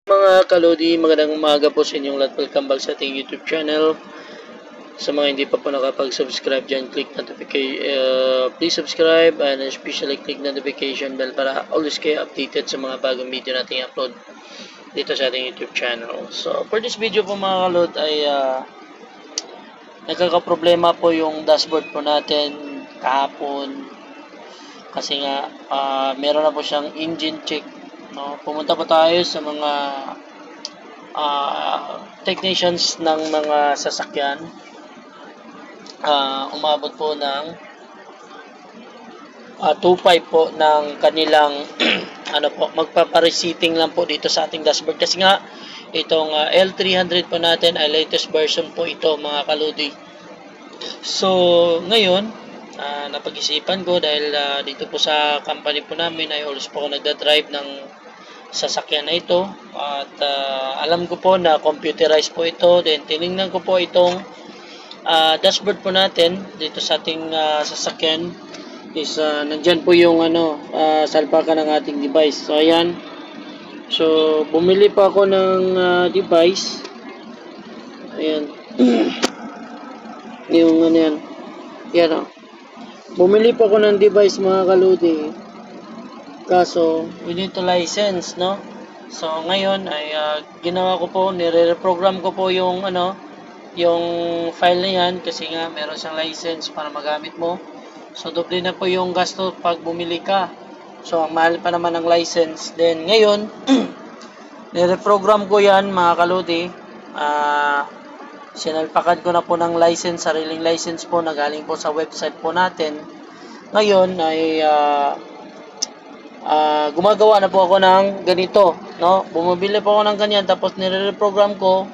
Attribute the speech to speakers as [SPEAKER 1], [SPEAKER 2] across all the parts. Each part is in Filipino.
[SPEAKER 1] Mga kalodi, magandang umaga po sa inyong lahat. Welcome back sa ating YouTube channel. Sa mga hindi pa po nakapag-subscribe dyan, click notification, please subscribe and especially click notification bell para always kayo updated sa mga bagong video nating upload dito sa ating YouTube channel. So for this video po mga kalod ay nagkakaproblema po yung dashboard po natin kahapon kasi nga meron na po siyang engine check. No, pumunta pa tayo sa mga technicians ng mga sasakyan. Umabot po ng 2.5 po ng kanilang magpaparesetting lang po dito sa ating dashboard kasi nga itong L300 po natin ay latest version po ito mga kalodi. So ngayon napag-isipan ko dahil dito po sa company po namin ay always po ako nagda-drive ng sasakyan na ito at alam ko po na computerized po ito. Then tinignan ko po itong dashboard po natin dito sa ating sasakyan is nandyan po yung salpakan ng ating device. So ayan, so bumili pa ako ng device, ayan yung yan, bumili pa ako ng device mga kaludi. Kaso, we need to license, no? So, ngayon ay ginawa ko po, nire-reprogram ko po yung yung file na yan kasi nga meron siyang license para magamit mo. So, doble na po yung gasto pag bumili ka. So, ang mahal pa naman ng license. Then, ngayon, nire-program ko yan mga kaludi. Sinalpakan ko na po ng license, sariling license po na galing po sa website po natin. Ngayon ay gumagawa na po ako ng ganito, no? Bumibili po ako ng ganyan tapos nire-reprogram ko.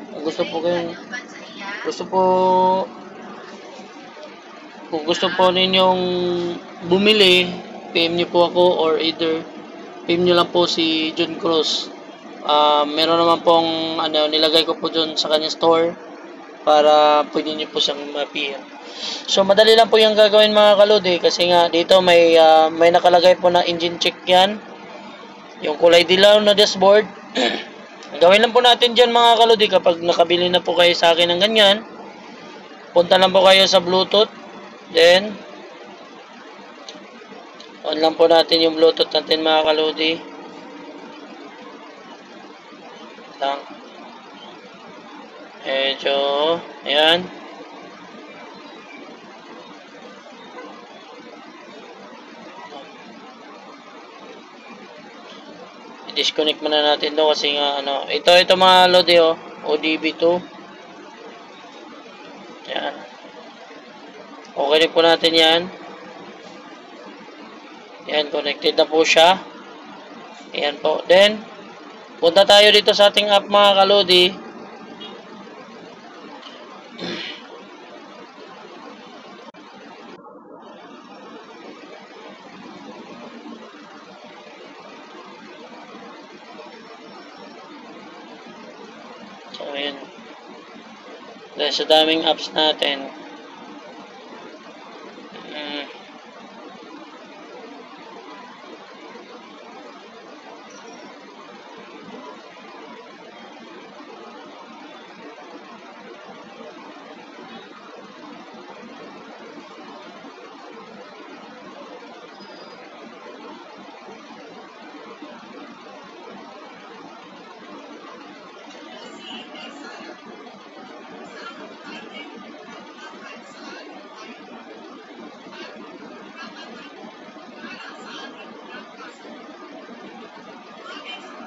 [SPEAKER 1] Kung gusto po ninyong bumili, PM niyo po ako or either PM niyo lang po si John Cruz. Meron naman pong nilagay ko po doon sa kanyang store para pwede niyo po siyang ma-PM. So madali lang po yung gagawin mga kaludi kasi nga dito may nakalagay po na engine check yan, yung kulay dilaw na dashboard. Gawin lang po natin dyan mga kaludi kapag nakabili na po kayo sa akin ng ganyan. Punta lang po kayo sa Bluetooth, then on lang po natin yung Bluetooth natin mga kaludi lang. Medyo ayan, i-disconnect muna natin to kasi nga ito mga lodi ODB2. Yan. Okay po natin yan. Yan, connected na po siya. Ayan po. Then, punta tayo dito sa ating app mga kalodi. So, ayan. Dahil sa daming apps natin.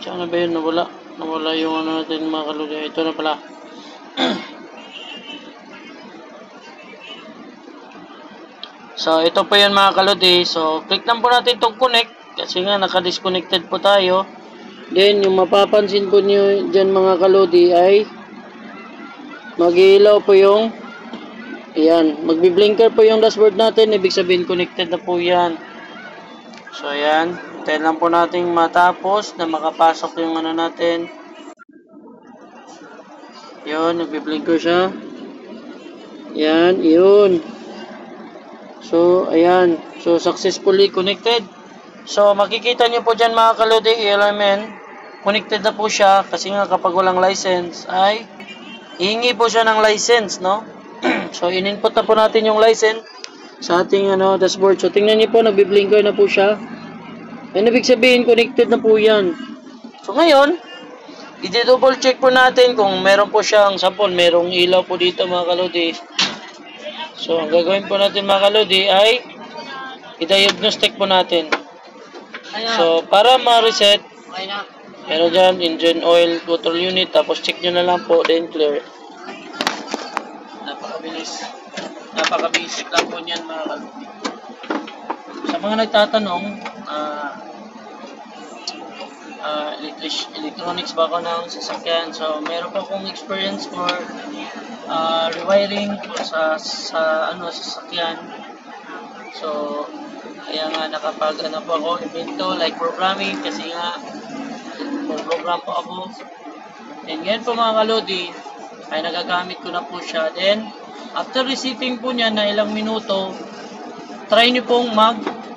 [SPEAKER 1] Saan na ba yun? Nawala yung natin mga kaludi. Ito na pala. So, ito po yun mga kaludi. So, click lang po natin itong connect. Kasi nga, naka-disconnected po tayo. Then, yung mapapansin po nyo dyan mga kaludi ay mag-ilaw po yung ayan, magbi-blinker po yung dashboard natin. Ibig sabihin, connected na po yan. So, ayan. Hintayin lang po natin matapos na makapasok yung natin. Yun, nagbi-blinker siya. Yan, yun. So, ayan. So, successfully connected. So, makikita nyo po dyan mga kalodi, element. connected na po siya kasi nga kapag walang license ay hihingi po siya ng license, no? So, in-input na po natin yung license sa ating dashboard. So, tingnan niyo po, nagbi-blinker na po siya. Yan, ibig sabihin, connected na po yan. So, ngayon, i-double check po natin kung meron po siyang, sample, merong ilaw po dito mga kalodi. So, ang gagawin po natin mga kalodi ay i-diagnostic po natin. So, para ma-reset, meron dyan, engine oil, control unit, tapos check nyo na lang po, then clear. Napakabilis. Napaka-basic lang po niyan mga kalodi. Sa mga nagtatanong, electronics ba ako ng sasakyan? So, meron po akong experience for rewiring po sa sasakyan. So, kaya nga nakapag po ako invento like programming kasi nga program po ako. And ngayon po mga kalodi ay nagagamit ko na po siya. Then, after receiving po niya na ilang minuto, try nyo pong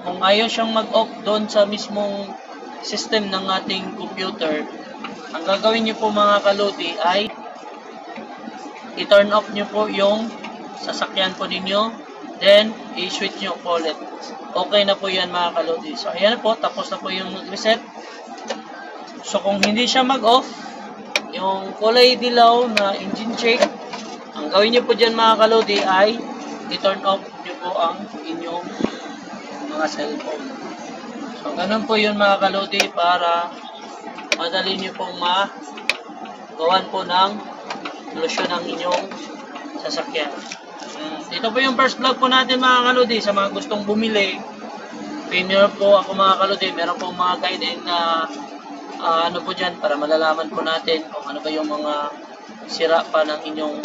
[SPEAKER 1] kung ayaw siyang mag-off doon sa mismong system ng ating computer, ang gagawin nyo po mga kalodi ay i-turn off nyo po yung sasakyan po ninyo, then i-switch nyo po ulit. Okay na po yan mga kalodi. So ayan po, tapos na po yung reset. So kung hindi siya mag-off, yung kulay dilaw na engine check, ang gawin nyo po dyan mga kalodi ay i-turn off nyo po ang inyong mga cellphone. So, ganun po yun mga kalodi para madali nyo pong magawan po ng solusyon ng inyong sasakyan. Ito po yung first vlog po natin mga kalodi. Sa mga gustong bumili, meron po ako mga kalodi, meron po mga guide na po dyan para malalaman po natin kung ano ba yung mga sira pa ng inyong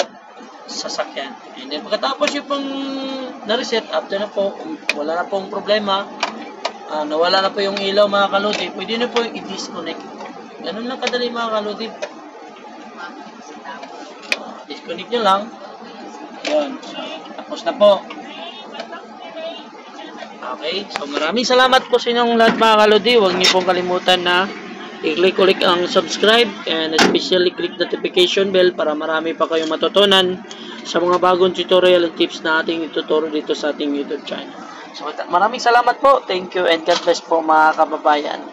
[SPEAKER 1] sasakyan. And then pagkatapos yung pong na-reset, after na po, wala na pong problema, nawala na po yung ilaw mga kalodi, pwede na po i-disconnect. Ganun lang kadali mga kalodi. Disconnect nyo lang. Yun. So, tapos na po. Okay. So, maraming salamat po sa inyong lahat mga kalodi. Huwag niyo pong kalimutan na i-click ang subscribe and especially click notification bell para marami pa kayong matutunan sa mga bagong tutorial and tips na ating ituturo dito sa ating YouTube channel. So, maraming salamat po. Thank you and God bless po mga kababayan.